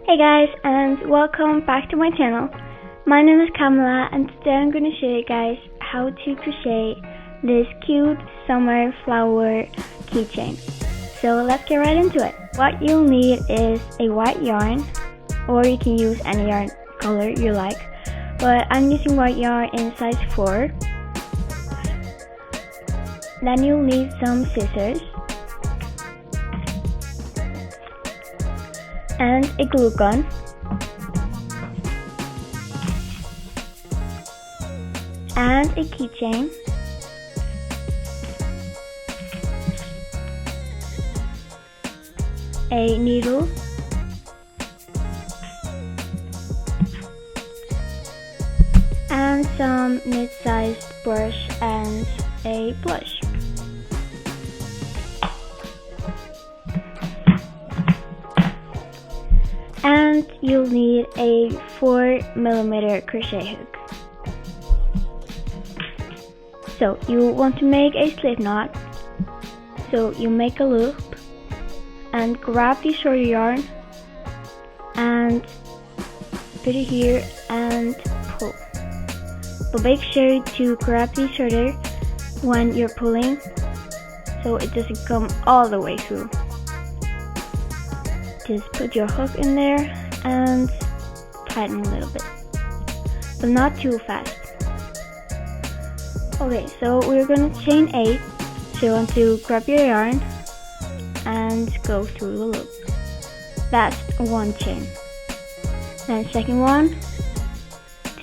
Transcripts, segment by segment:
Hey guys, and welcome back to my channel. My name is Kamala, and today I'm going to show you guys how to crochet this cute summer flower keychain. So let's get right into it. What you'll need is a white yarn, or you can use any yarn color you like, but I'm using white yarn in size 4. Then you'll need some scissors and a glue gun, and a keychain, a needle, and some mid-sized brush and a blush. And you'll need a 4mm crochet hook. So you want to make a slip knot. So you make a loop and grab the shorter yarn and put it here and pull. But make sure to grab the shorter when you're pulling so it doesn't come all the way through. Just put your hook in there and tighten a little bit, but not too fast. Okay, so we're gonna chain 8. So you want to grab your yarn and go through the loop. That's one chain. Then second one,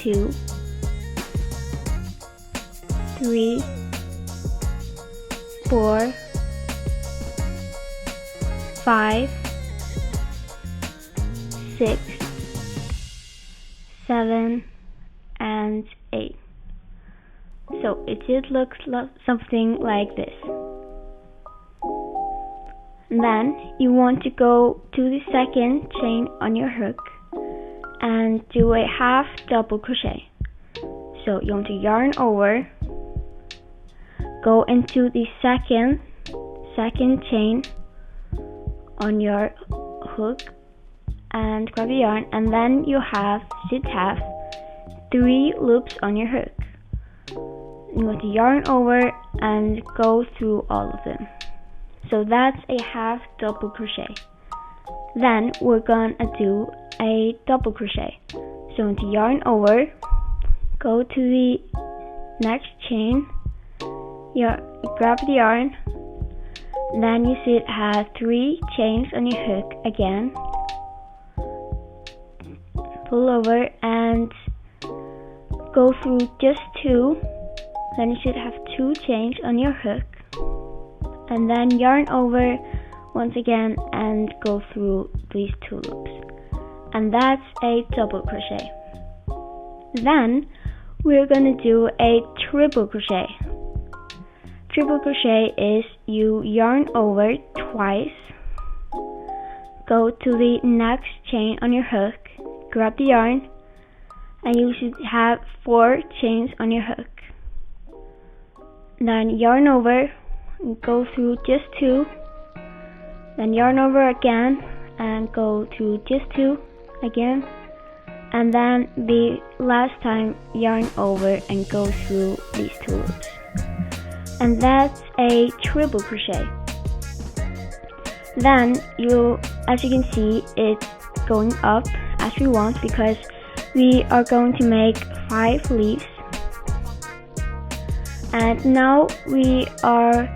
2, 3, 4, 5, 6, 7, and 8. So it should look something like this. And then you want to go to the second chain on your hook and do a half double crochet. So you want to yarn over, go into the second chain on your hook and grab the yarn, and then you should have 3 loops on your hook. You want to yarn over and go through all of them. So that's a half double crochet. Then we're gonna do a double crochet. So you want to yarn over, go to the next chain, grab the yarn, then you should have 3 chains on your hook again. Pull over and go through just 2. Then you should have 2 chains on your hook, and then yarn over once again and go through these 2 loops, and that's a double crochet. Then we're gonna do a triple crochet. Triple crochet is you yarn over twice, go to the next chain on your hook, grab the yarn, and you should have 4 chains on your hook. Then yarn over, go through just 2, then yarn over again and go through just 2 again, and then the last time yarn over and go through these 2 loops. And that's a triple crochet. Then as you can see, it's going up as we want because we are going to make 5 leaves. And now we are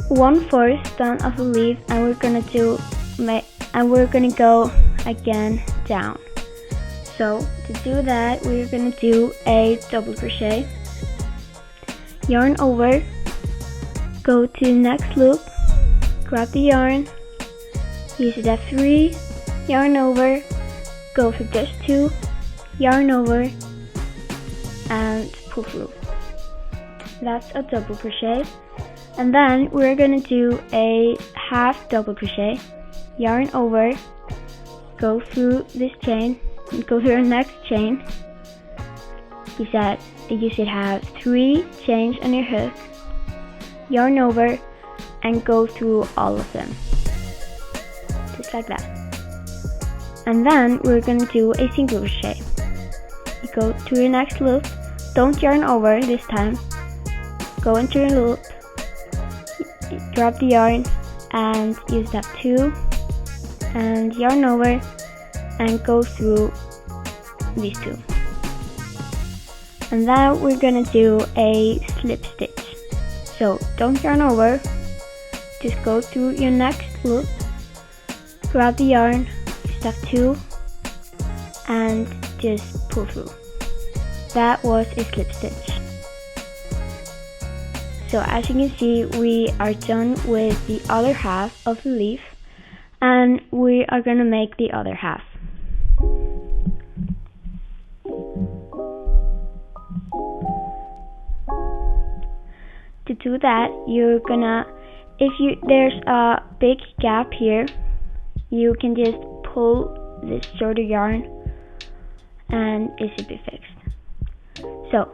1/4 done of the leaf, and we're gonna go again down. So to do that, we're gonna do a double crochet, yarn over, go to the next loop, grab the yarn, you should have 3, yarn over, go through just 2, yarn over, and pull through. That's a double crochet. And then we're gonna do a half double crochet, yarn over, go through this chain, go through the next chain. You should have 3 chains on your hook, yarn over, and go through all of them, just like that. And then we're going to do a single crochet. You go to your next loop, don't yarn over this time, go into your loop, drop the yarn and use step 2 and yarn over and go through these 2. And then we're gonna do a slip stitch. So don't yarn over, just go through your next loop, grab the yarn, step 2 and just pull through. That was a slip stitch. So as you can see, we are done with the other half of the leaf and we are gonna make the other half. To do that, you're gonna, there's a big gap here, you can just pull this shorter yarn and it should be fixed. So,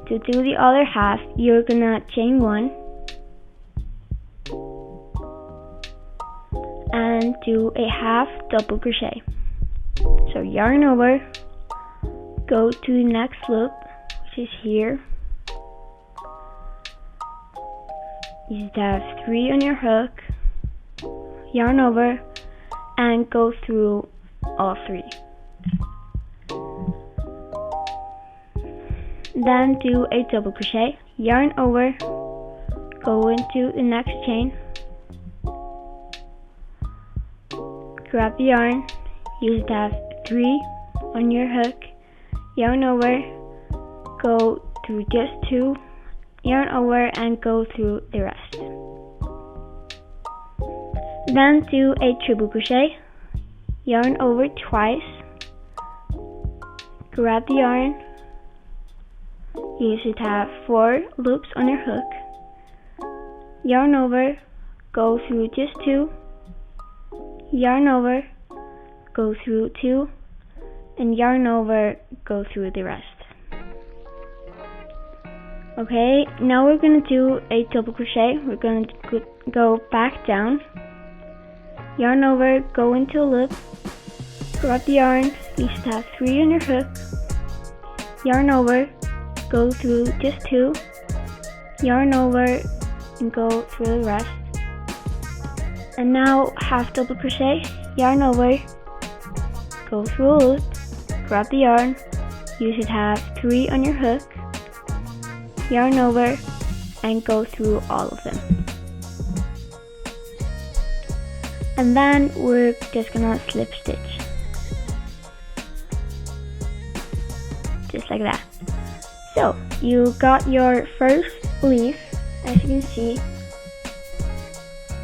to do the other half, you're gonna chain 1 and do a half double crochet. So yarn over, go to the next loop, which is here. You just have 3 on your hook, yarn over, and go through all 3. Then do a double crochet, yarn over, go into the next chain, grab the yarn, you just have 3 on your hook, yarn over, go through just 2, yarn over and go through the rest. Then do a triple crochet, yarn over twice, grab the yarn, you should have 4 loops on your hook, yarn over, go through just 2, yarn over, go through 2, and yarn over, go through the rest. Okay, now we're going to do a double crochet. We're going to go back down, yarn over, go into a loop, grab the yarn, you should have 3 on your hook, yarn over, go through just 2, yarn over and go through the rest. And now half double crochet, yarn over, go through a loop, grab the yarn, you should have 3 on your hook, yarn over and go through all of them. And then we're just gonna slip stitch, just like that. So you got your first leaf. As you can see,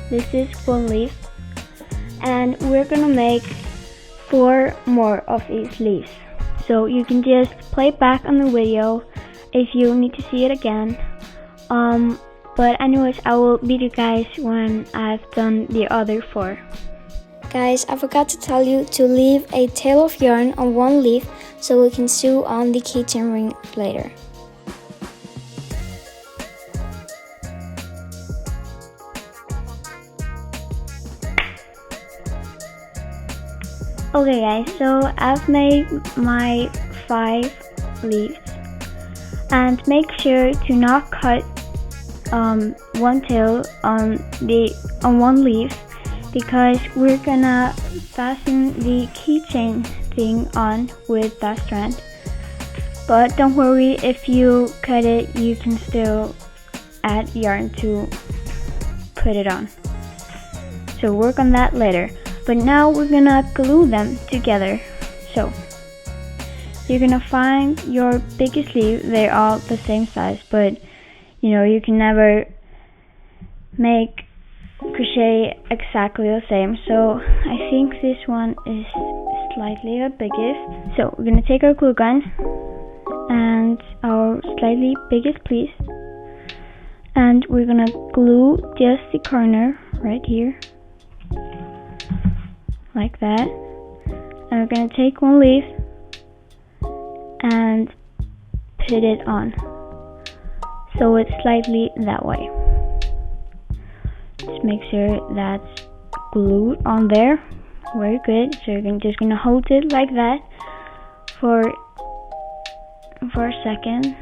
this is 1 leaf, and we're gonna make 4 more of these leaves. So you can just play back on the video if you need to see it again. But anyways, I will meet you guys when I've done the other 4. Guys, I forgot to tell you to leave a tail of yarn on 1 leaf so we can sew on the keychain ring later. Okay guys, so I've made my 5 leaves, and make sure to not cut 1 tail on 1 leaf, because we're gonna fasten the keychain thing on with that strand. But don't worry, if you cut it, you can still add yarn to put it on. So work on that later. But now we're gonna glue them together. So you're gonna find your biggest leaf. They're all the same size, but you know, you can never make crochet exactly the same. So I think this one is slightly the biggest. So we're gonna take our glue gun and our slightly biggest piece, and we're gonna glue just the corner right here, like that. And we're gonna take 1 leaf and put it on, so it's slightly that way. Just make sure that's glued on there Very good. So you're just gonna hold it like that for a second.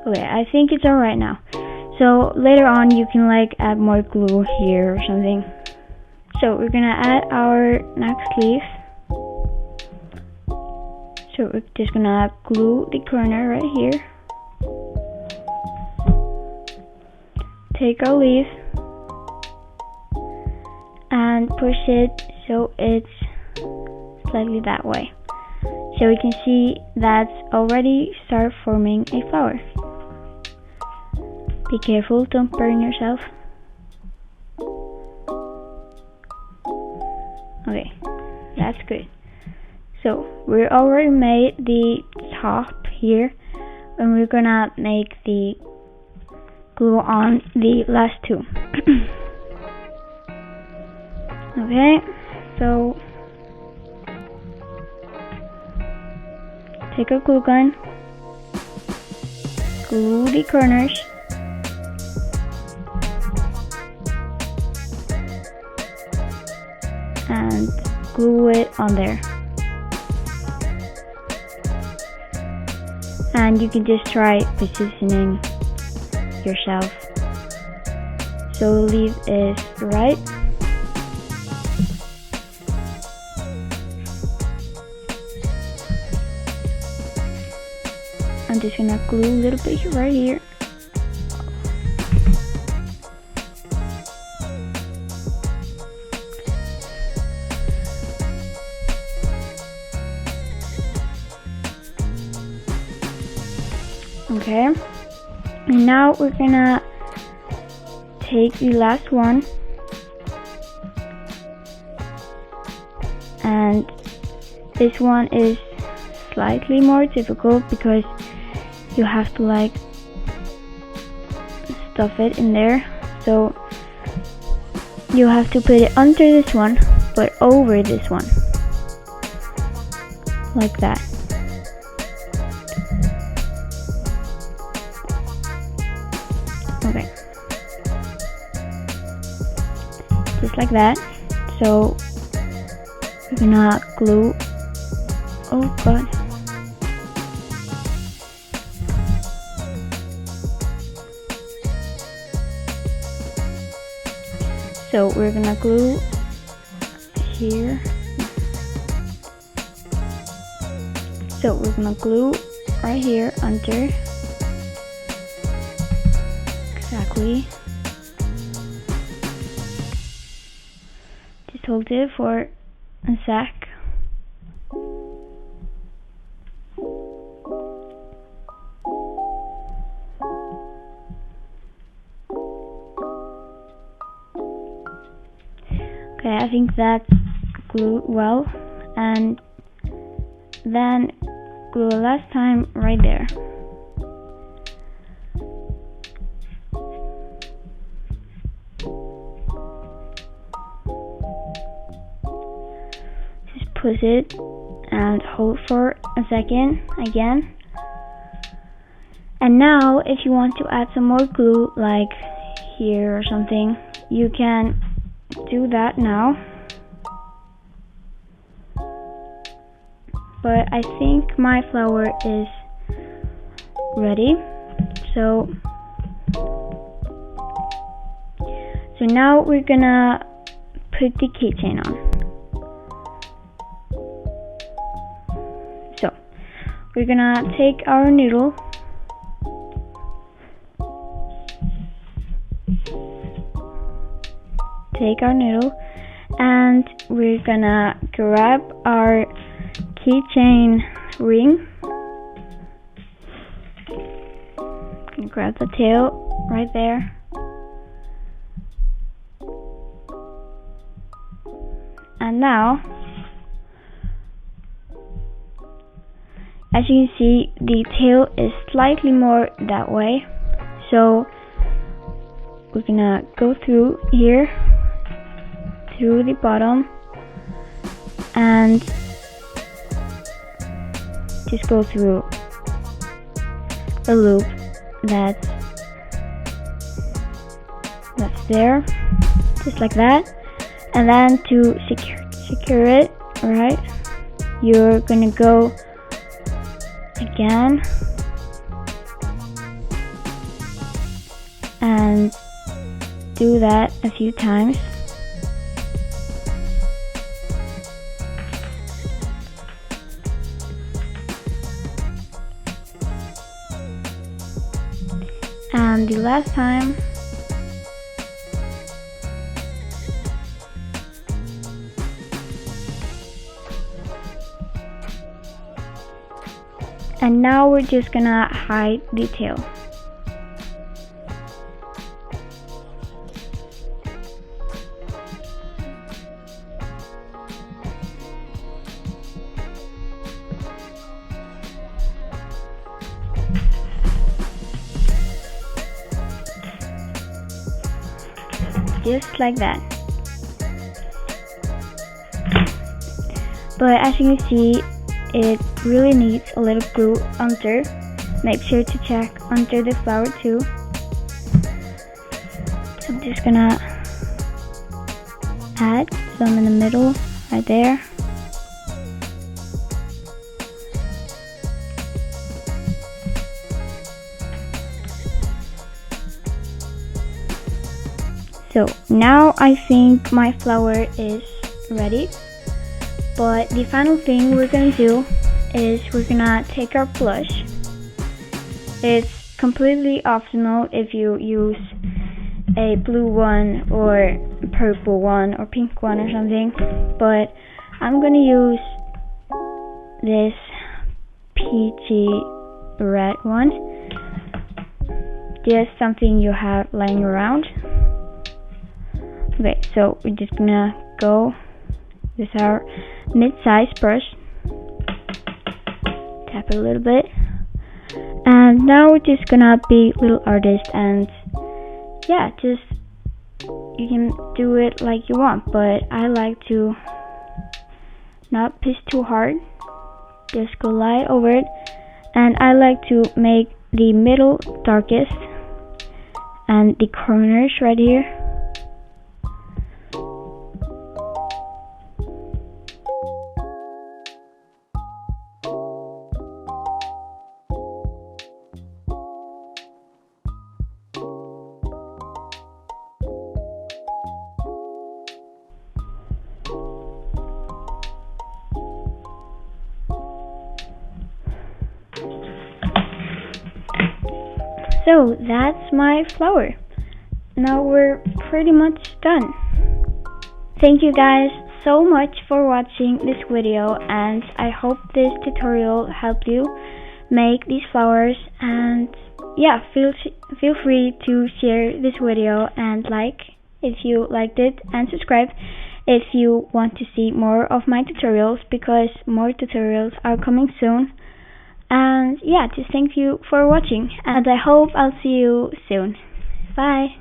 Okay, I think it's alright now. So later on you can like add more glue here or something. So we're gonna add our next leaf. So we're just gonna glue the corner right here. Take our leaf and push it so it's slightly that way. So we can see that's already start forming a flower. Be careful, don't burn yourself. Okay, that's good. So we already made the top here, and we're gonna make the glue on the last two. Okay, so take a glue gun, glue the corners, and glue it on there. And you can just try positioning yourself so the leaf is right. I'm just gonna glue a little bit right here. Okay, and now we're gonna take the last one and this one is slightly more difficult because you have to like stuff it in there, so you have to put it under this one but over this one like that. Okay, just like that. So we're gonna glue, oh god, so we're gonna glue here, so we're gonna glue right here under. Exactly. Just hold it for a sec. Okay, I think that's glued well, and then glue last time right there. Push it and hold for a second again. And now if you want to add some more glue like here or something, you can do that now. But I think my flower is ready. So now we're gonna put the keychain on. We're gonna take our needle and we're gonna grab our keychain ring and grab the tail right there. And now, as you can see, the tail is slightly more that way, so we're gonna go through here, through the bottom, and just go through a loop that's there, just like that. And then to secure it, alright, you're gonna go again and do that a few times. And the last time. And now we're just gonna hide the tail. Just like that. But as you can see, it really needs a little glue under. Make sure to check under the flower too. So I'm just gonna add some in the middle, right there. So now I think my flower is ready. But the final thing we're gonna do is we're gonna take our blush. It's completely optional if you use a blue one or purple one or pink one or something, but I'm gonna use this peachy red one. Just something you have lying around. Okay, so we're just gonna go with our mid-size brush, tap it a little bit, and now we're just gonna be little artists, and yeah, just you can do it like you want, but I like to not push too hard, just go light over it, and I like to make the middle darkest and the corners right here. So that's my flower. Now we're pretty much done. Thank you guys so much for watching this video, and I hope this tutorial helped you make these flowers. And yeah, feel free to share this video and like if you liked it, and subscribe if you want to see more of my tutorials, because more tutorials are coming soon. And yeah, just thank you for watching, and I hope I'll see you soon. Bye!